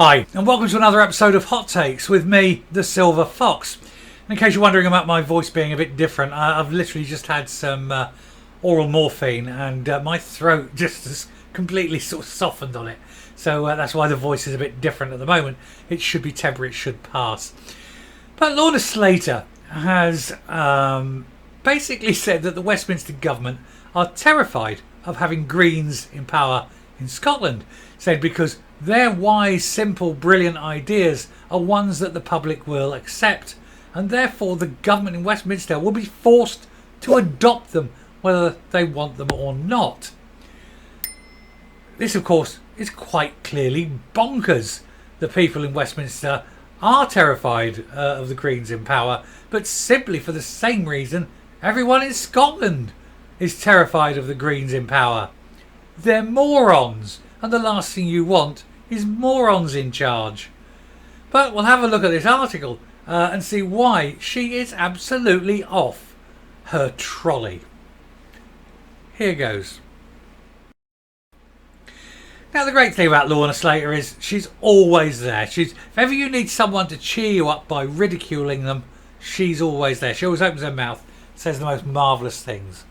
Hi, and welcome to another episode of Hot Takes with me, the Silver Fox. In case you're wondering about my voice being a bit different, I've literally just had some oral morphine and my throat just has completely sort of softened on it. So that's why the voice is a bit different at the moment. It should be temporary, it should pass. But Lorna Slater has basically said that the Westminster government are terrified of having Greens in power in Scotland. Said because their wise, simple, brilliant ideas are ones that the public will accept, and therefore the government in Westminster will be forced to adopt them whether they want them or not. This, of course, is quite clearly bonkers. The people in Westminster are terrified of the Greens in power, but simply for the same reason everyone in Scotland is terrified of the Greens in power. They're morons, and the last thing you want is morons in charge. But we'll have a look at this article and see why she is absolutely off her trolley. Here goes. Now, the great thing about Lorna Slater is she's always there. If ever you need someone to cheer you up by ridiculing them, she's always there. She always opens her mouth, says the most marvellous things.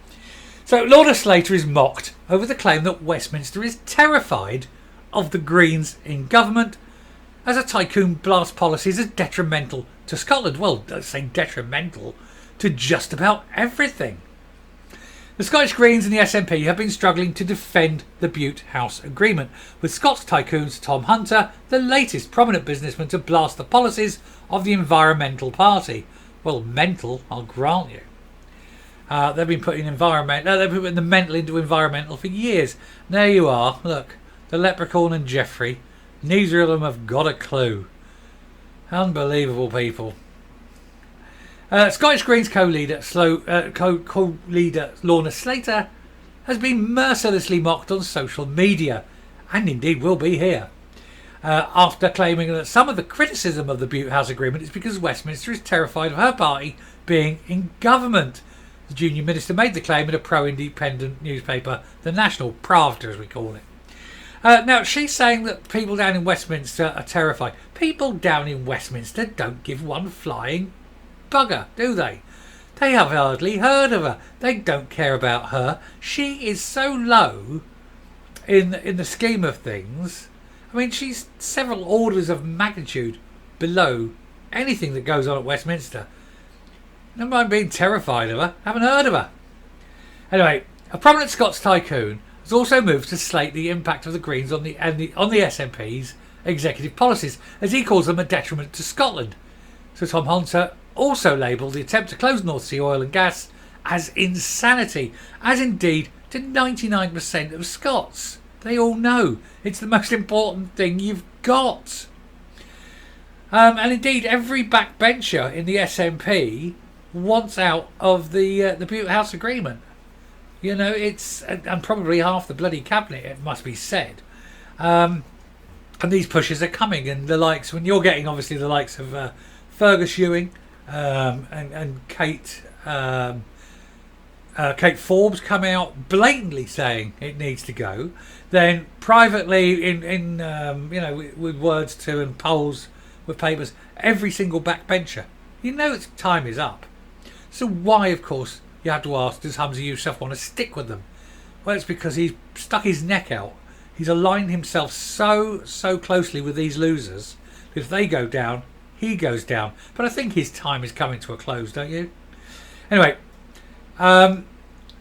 So Lorna Slater is mocked over the claim that Westminster is terrified of the Greens in government, as a Tycoon blast policies as detrimental to Scotland. Well, let's say detrimental to just about everything. The Scottish Greens and the SNP have been struggling to defend the Bute House Agreement, with Scots Tycoon's Tom Hunter the latest prominent businessman to blast the policies of the Environmental Party. Well, mental, I'll grant you. They've been putting the mental into environmental for years. And there you are, look, the Leprechaun and Geoffrey. Neither of them have got a clue. Unbelievable people. Scottish Greens co-leader Lorna Slater has been mercilessly mocked on social media, and indeed will be here, after claiming that some of the criticism of the Bute House Agreement is because Westminster is terrified of her party being in government. The junior minister made the claim in a pro-independent newspaper, The National, Pravda as we call it. Now, she's saying that people down in Westminster are terrified. People down in Westminster don't give one flying bugger, do they? They have hardly heard of her. They don't care about her. She is so low in the scheme of things. I mean, she's several orders of magnitude below anything that goes on at Westminster. Never mind being terrified of her. Haven't heard of her. Anyway, a prominent Scots tycoon has also moved to slate the impact of the Greens on the SNP's executive policies, as he calls them a detriment to Scotland. So Tom Hunter also labelled the attempt to close North Sea oil and gas as insanity, as indeed to 99% of Scots. They all know it's the most important thing you've got. And indeed, every backbencher in the SNP wants out of the Bute House Agreement. You know, it's and probably half the bloody cabinet, it must be said. And these pushes are coming, and the likes, when you're getting obviously the likes of Fergus Ewing and Kate Forbes coming out blatantly saying it needs to go, then privately in with words to and polls with papers, every single backbencher, you know, its time is up. So why, of course, you have to ask, does Humza Yousaf want to stick with them? Well, it's because he's stuck his neck out. He's aligned himself so closely with these losers that if they go down, he goes down. But I think his time is coming to a close, don't you? Anyway, the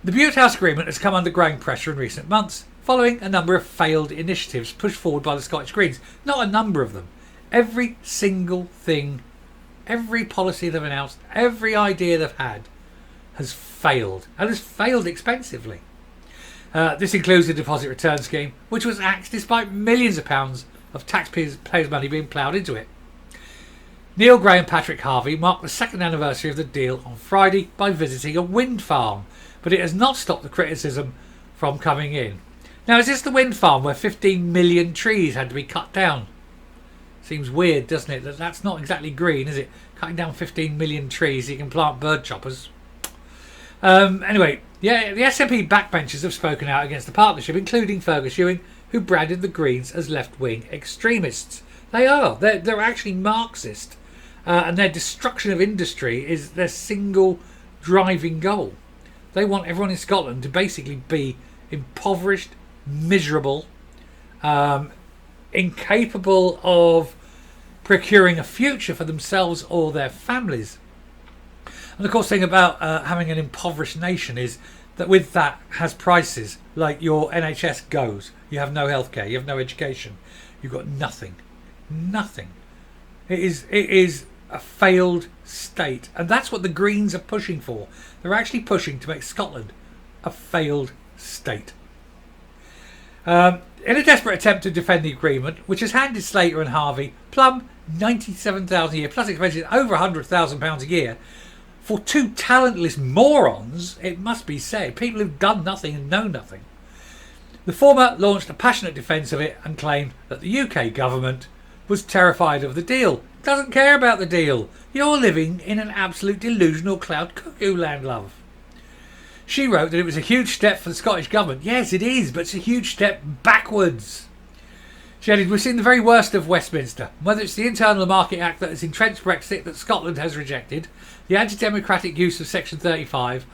Bute House Agreement has come under growing pressure in recent months, following a number of failed initiatives pushed forward by the Scottish Greens. Not a number of them. Every single thing, every policy they've announced, every idea they've had has failed, and has failed expensively. This includes the deposit return scheme, which was axed despite millions of pounds of taxpayers' money being ploughed into it. Neil Gray and Patrick Harvey marked the second anniversary of the deal on Friday by visiting a wind farm, but it has not stopped the criticism from coming in. Now, is this the wind farm where 15 million trees had to be cut down? Seems weird, doesn't it? That's not exactly green, is it? Cutting down 15 million trees so you can plant bird choppers. Anyway, yeah, the SNP backbenchers have spoken out against the partnership, including Fergus Ewing, who branded the Greens as left-wing extremists. They are. They're actually Marxist, and their destruction of industry is their single driving goal. They want everyone in Scotland to basically be impoverished, miserable, incapable of procuring a future for themselves or their families. And the course thing about having an impoverished nation is that with that has prices like your NHS goes. You have no healthcare, you have no education, you've got nothing. Nothing. It is a failed state, and that's what the Greens are pushing for. They're actually pushing to make Scotland a failed state. In a desperate attempt to defend the agreement, which has handed Slater and Harvey plumb £97,000 a year plus expenses over £100,000 a year for two talentless morons, it must be said, people who've done nothing and know nothing. The former launched a passionate defence of it and claimed that the UK government was terrified of the deal. Doesn't care about the deal. You're living in an absolute delusional cloud cuckoo land, love. She wrote that it was a huge step for the Scottish government. Yes, it is, but it's a huge step backwards. She added, we've seen the very worst of Westminster. Whether it's the Internal Market Act that has entrenched Brexit that Scotland has rejected, the anti-democratic use of Section 35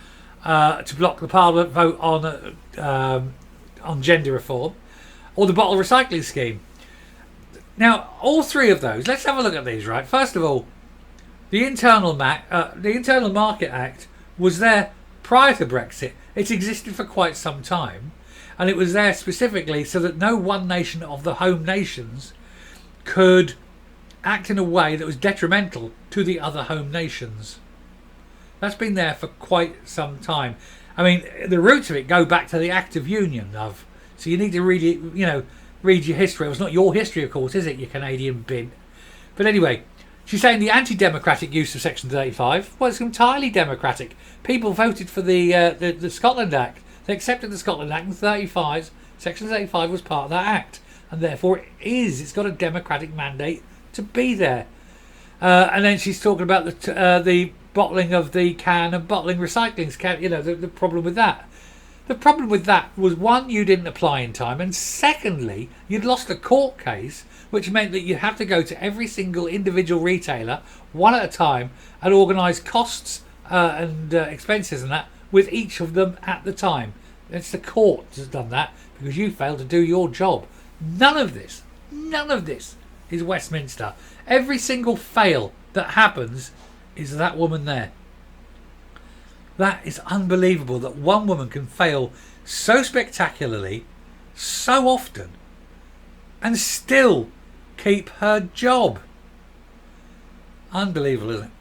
to block the Parliament vote on gender reform, or the bottle recycling scheme. Now, all three of those, let's have a look at these, right? First of all, the Internal Market Act was there prior to Brexit. It's existed for quite some time, and it was there specifically so that no one nation of the home nations could act in a way that was detrimental to the other home nations. That's been there for quite some time. I mean, the roots of it go back to the Act of Union, love. So you need to really, read your history. It was not your history, of course, is it, you Canadian bin? But anyway, she's saying the anti-democratic use of Section 35 was entirely democratic. People voted for the Scotland Act. They accepted the Scotland Act, and Section 35 was part of that Act. And therefore it's got a democratic mandate to be there. And then she's talking about the bottling of the can and bottling recycling, the problem with that. The problem with that was, one, you didn't apply in time, and secondly, you'd lost a court case, which meant that you had to go to every single individual retailer, one at a time, and organise costs and expenses and that with each of them at the time. It's the court that's done that because you failed to do your job. None of this is Westminster. Every single fail that happens is that woman there. That is unbelievable that one woman can fail so spectacularly, so often, and still keep her job. Unbelievable, isn't it?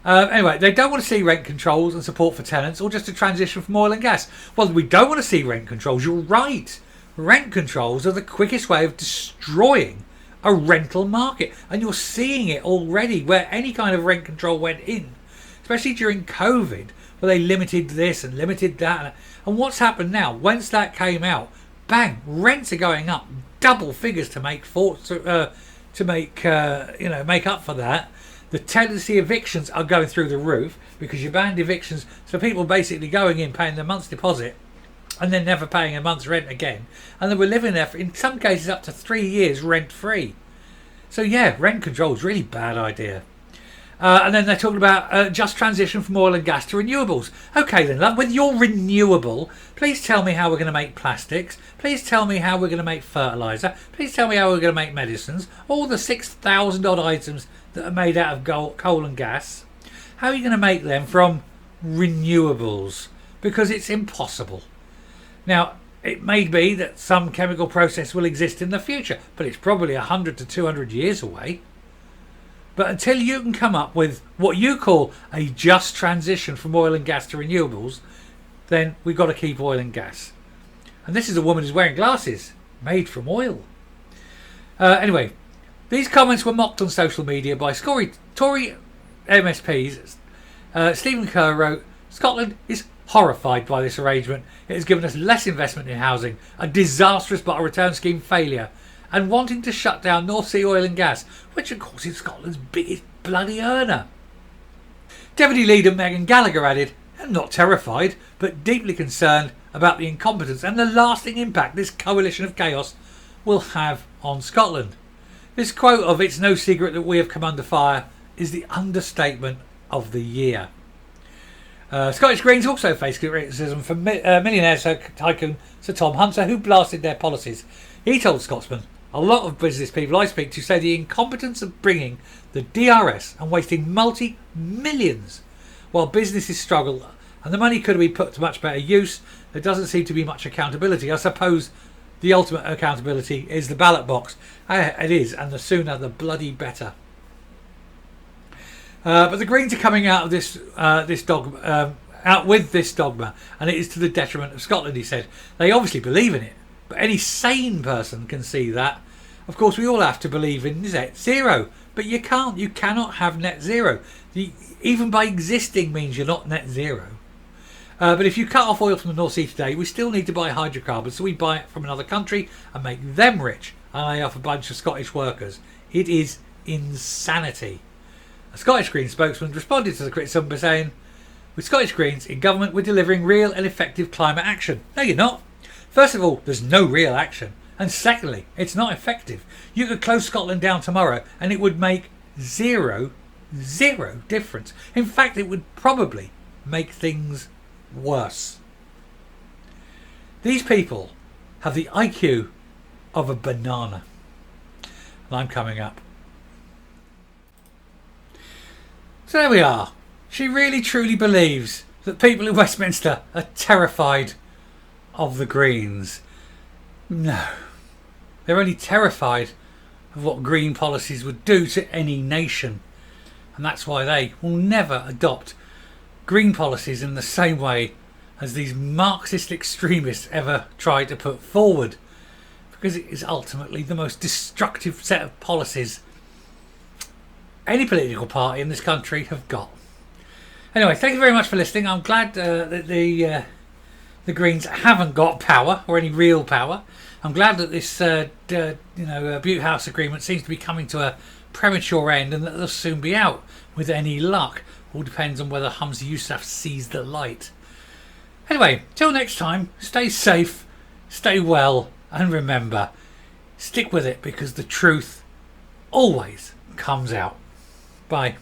Anyway, they don't want to see rent controls and support for tenants, or just a transition from oil and gas. Well, we don't want to see rent controls. You're right. Rent controls are the quickest way of destroying a rental market. And you're seeing it already where any kind of rent control went in, especially during COVID, where they limited this and limited that. And what's happened now, once that came out, bang, rents are going up double figures to make make up for that. The tenancy evictions are going through the roof because you banned evictions, so people basically going in, paying their month's deposit and then never paying a month's rent again, and they were living there for, in some cases, up to 3 years rent free. So yeah, rent control is really bad idea. And then they're talking about just transition from oil and gas to renewables. Okay then, love, with your renewable, please tell me how we're going to make plastics. Please tell me how we're going to make fertiliser. Please tell me how we're going to make medicines. All the 6,000 odd items that are made out of coal and gas. How are you going to make them from renewables? Because it's impossible. Now, it may be that some chemical process will exist in the future, but it's probably 100 to 200 years away. But until you can come up with what you call a just transition from oil and gas to renewables, then we've got to keep oil and gas. And this is a woman who's wearing glasses made from oil. Anyway, these comments were mocked on social media by Tory MSPs. Stephen Kerr wrote, Scotland is horrified by this arrangement. It has given us less investment in housing, a disastrous bottle return scheme failure, and wanting to shut down North Sea oil and gas, which of course is Scotland's biggest bloody earner. Deputy Leader Megan Gallagher added, I'm not terrified, but deeply concerned about the incompetence and the lasting impact this coalition of chaos will have on Scotland. This quote of "It's no secret that we have come under fire" is the understatement of the year. Scottish Greens also face criticism from millionaire tycoon Sir Tom Hunter, who blasted their policies. He told Scotsman, "A lot of business people I speak to say the incompetence of bringing the DRS and wasting multi-millions while businesses struggle and the money could have been put to much better use. There doesn't seem to be much accountability. I suppose the ultimate accountability is the ballot box." It is, and the sooner the bloody better. But the Greens are coming out of this dogma, and it is to the detriment of Scotland, he said. They obviously believe in it, but any sane person can see that. Of course, we all have to believe in net zero, but you can't. You cannot have net zero. Even by existing means you're not net zero. But if you cut off oil from the North Sea today, we still need to buy hydrocarbons, so we buy it from another country and make them rich and lay off a bunch of Scottish workers. It is insanity. A Scottish Greens spokesman responded to the criticism by saying, "With Scottish Greens in government, we're delivering real and effective climate action." No, you're not. First of all, there's no real action. And secondly, it's not effective. You could close Scotland down tomorrow and it would make zero difference. In fact, it would probably make things worse. These people have the IQ of a banana. And I'm coming up. So there we are. She really truly believes that people in Westminster are terrified of the Greens. No. They're only terrified of what Green policies would do to any nation. And that's why they will never adopt Green policies in the same way as these Marxist extremists ever try to put forward. Because it is ultimately the most destructive set of policies any political party in this country have got. Anyway, thank you very much for listening. I'm glad that the Greens haven't got power or any real power. I'm glad that this Butte House agreement seems to be coming to a premature end and that they'll soon be out with any luck. All depends on whether Humza Yousaf sees the light. Anyway, till next time, stay safe, stay well, and remember, stick with it because the truth always comes out. Bye.